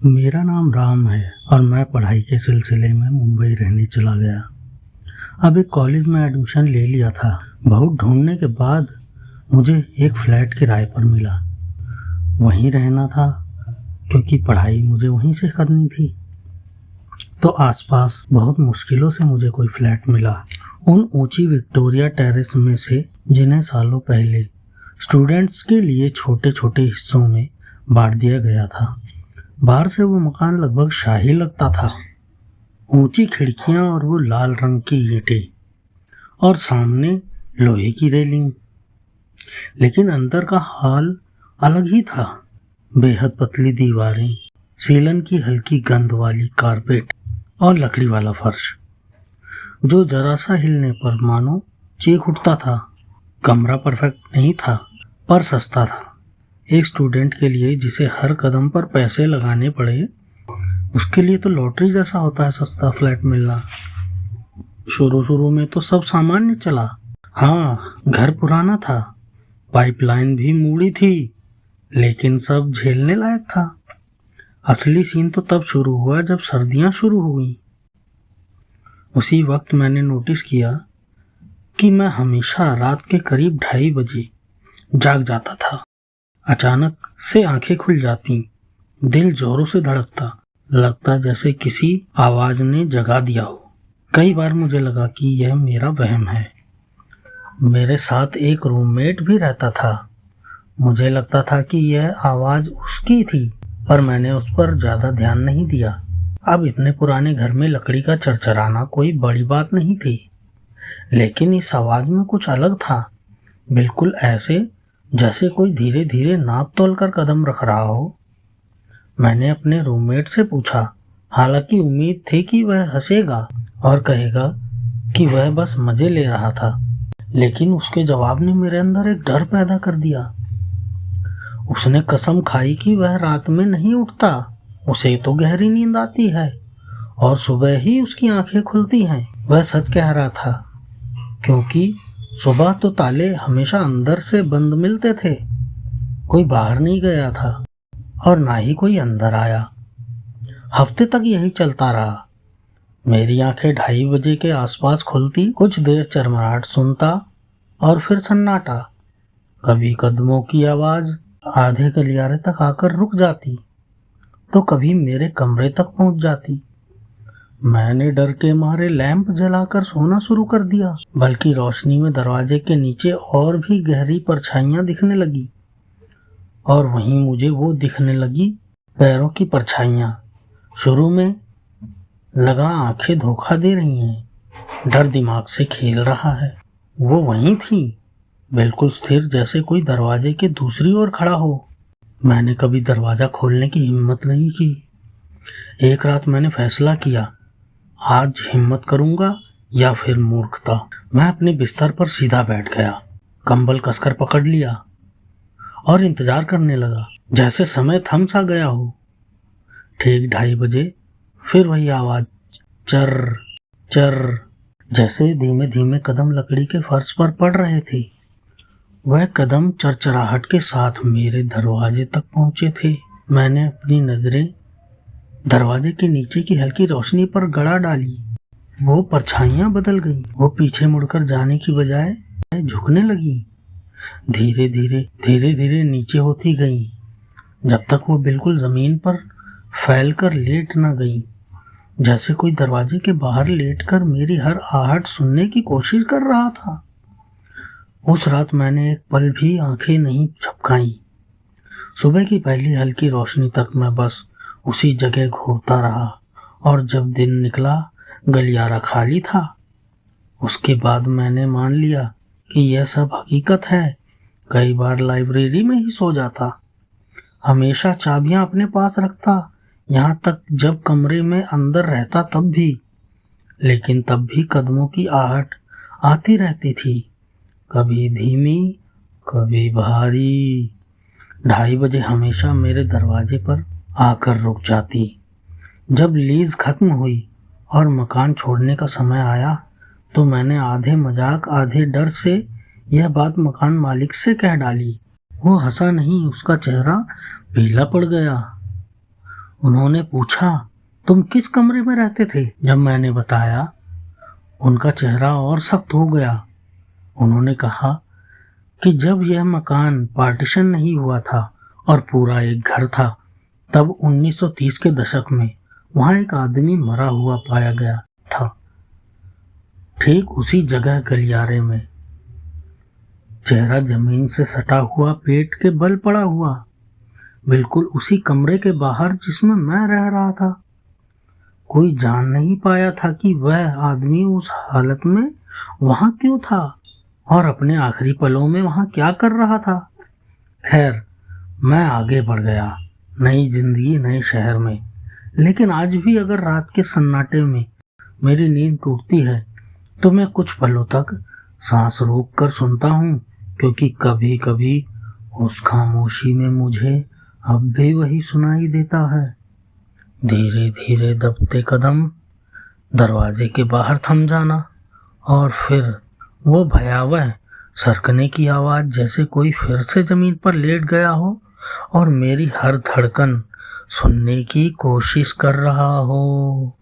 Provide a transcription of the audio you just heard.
मेरा नाम राम है और मैं पढ़ाई के सिलसिले में मुंबई रहने चला गया। अब एक कॉलेज में एडमिशन ले लिया था। बहुत ढूंढने के बाद मुझे एक फ्लैट किराए पर मिला। वहीं रहना था क्योंकि पढ़ाई मुझे वहीं से करनी थी। तो आसपास बहुत मुश्किलों से मुझे कोई फ्लैट मिला। उन ऊंची विक्टोरिया टेरेस में से जिन्हें सालों पहले स्टूडेंट्स के लिए छोटे छोटे हिस्सों में बांट दिया गया था। बाहर से वो मकान लगभग शाही लगता था। ऊंची खिड़कियां और वो लाल रंग की ईंटें और सामने लोहे की रेलिंग। लेकिन अंदर का हाल अलग ही था। बेहद पतली दीवारें, सीलन की हल्की गंध वाली कारपेट और लकड़ी वाला फर्श जो जरा सा हिलने पर मानो चीख उठता था। कमरा परफेक्ट नहीं था पर सस्ता था। एक स्टूडेंट के लिए जिसे हर कदम पर पैसे लगाने पड़े, उसके लिए तो लॉटरी जैसा होता है सस्ता फ्लैट मिलना। शुरू में तो सब सामान्य चला। हाँ, घर पुराना था, पाइपलाइन भी मुड़ी थी, लेकिन सब झेलने लायक था। असली सीन तो तब शुरू हुआ जब सर्दियां शुरू हुई। उसी वक्त मैंने नोटिस किया कि मैं हमेशा रात के करीब 2:30 बजे जाग जाता था। अचानक से आंखें खुल जाती, दिल जोरों से धड़कता, लगता जैसे किसी आवाज ने जगा दिया हो। कई बार मुझे लगा कि यह मेरा वहम है। मेरे साथ एक रूममेट भी रहता था। मुझे लगता था कि यह आवाज उसकी थी, पर मैंने उस पर ज्यादा ध्यान नहीं दिया। अब इतने पुराने घर में लकड़ी का चरचराना कोई बड़ी बात नहीं थी, लेकिन इस आवाज में कुछ अलग था। बिल्कुल ऐसे जैसे कोई धीरे धीरे नाप तोल कर कदम रख रहा हो। मैंने अपने रूममेट से पूछा, हालांकि उम्मीद थी कि वह हंसेगा और कहेगा कि वह बस मजे ले रहा था, लेकिन उसके जवाब ने मेरे अंदर एक डर पैदा कर दिया। उसने कसम खाई कि वह रात में नहीं उठता, उसे तो गहरी नींद आती है और सुबह ही उसकी आंखें खुलती हैं। वह सच कह रहा था, क्योंकि सुबह तो ताले हमेशा अंदर से बंद मिलते थे। कोई बाहर नहीं गया था और ना ही कोई अंदर आया। हफ्ते तक यही चलता रहा। मेरी आंखें 2:30 बजे के आसपास खुलती, कुछ देर चरमराहट सुनता और फिर सन्नाटा। कभी कदमों की आवाज आधे गलियारे तक आकर रुक जाती, तो कभी मेरे कमरे तक पहुंच जाती। मैंने डर के मारे लैंप जलाकर सोना शुरू कर दिया, बल्कि रोशनी में दरवाजे के नीचे और भी गहरी परछाइयां दिखने लगी। और वहीं मुझे वो दिखने लगी, पैरों की परछाइयां। शुरू में लगा आंखें धोखा दे रही हैं, डर दिमाग से खेल रहा है। वो वहीं थी, बिल्कुल स्थिर, जैसे कोई दरवाजे के दूसरी ओर खड़ा हो। मैंने कभी दरवाजा खोलने की हिम्मत नहीं की। एक रात मैंने फैसला किया, आज हिम्मत करूंगा या फिर मूर्खता। मैं अपने बिस्तर पर सीधा बैठ गया, कंबल कसकर पकड़ लिया और इंतजार करने लगा, जैसे समय थम सा गया हो। ठीक 2:30 बजे फिर वही आवाज, चर चर, जैसे धीमे धीमे कदम लकड़ी के फर्श पर पड़ रहे थे। वह कदम चरचराहट के साथ मेरे दरवाजे तक पहुंचे थे। मैंने अपनी नजरें दरवाजे के नीचे की हल्की रोशनी पर गड़ा डाली। वो परछाइयां बदल गई। वो पीछे मुड़कर जाने की बजाय झुकने लगी, धीरे धीरे नीचे होती गई, जब तक वो बिल्कुल जमीन पर फैलकर लेट न गई, जैसे कोई दरवाजे के बाहर लेटकर मेरी हर आहट सुनने की कोशिश कर रहा था। उस रात मैंने एक पल भी आंखें नहीं झपकाई। सुबह की पहली हल्की रोशनी तक मैं बस उसी जगह घूरता रहा, और जब दिन निकला गलियारा खाली था। उसके बाद मैंने मान लिया कि यह सब हकीकत है। कई बार लाइब्रेरी में ही सो जाता, हमेशा चाबियां अपने पास रखता, यहाँ तक जब कमरे में अंदर रहता तब भी। लेकिन तब भी कदमों की आहट आती रहती थी, कभी धीमी, कभी भारी। 2:30 बजे हमेशा मेरे दरवाजे पर आकर रुक जाती। जब लीज खत्म हुई और मकान छोड़ने का समय आया, तो मैंने आधे मजाक आधे डर से यह बात मकान मालिक से कह डाली। वो हंसा नहीं, उसका चेहरा पीला पड़ गया। उन्होंने पूछा, तुम किस कमरे में रहते थे? जब मैंने बताया, उनका चेहरा और सख्त हो गया। उन्होंने कहा कि जब यह मकान पार्टीशन नहीं हुआ था और पूरा एक घर था, तब 1930 के दशक में वहां एक आदमी मरा हुआ पाया गया था, ठीक उसी जगह गलियारे में, चेहरा जमीन से सटा हुआ, पेट के बल पड़ा हुआ, बिल्कुल उसी कमरे के बाहर जिसमें मैं रह रहा था। कोई जान नहीं पाया था कि वह आदमी उस हालत में वहां क्यों था और अपने आखिरी पलों में वहां क्या कर रहा था। खैर, मैं आगे बढ़ गया, नई जिंदगी, नए शहर में। लेकिन आज भी अगर रात के सन्नाटे में मेरी नींद टूटती है तो मैं कुछ पलों तक सांस रोक कर सुनता हूँ, क्योंकि कभी कभी उस खामोशी में मुझे अब भी वही सुनाई देता है। धीरे धीरे दबते कदम, दरवाजे के बाहर थम जाना, और फिर वो भयावह सरकने की आवाज, जैसे कोई फिर से जमीन पर लेट गया हो और मेरी हर धड़कन सुनने की कोशिश कर रहा हो।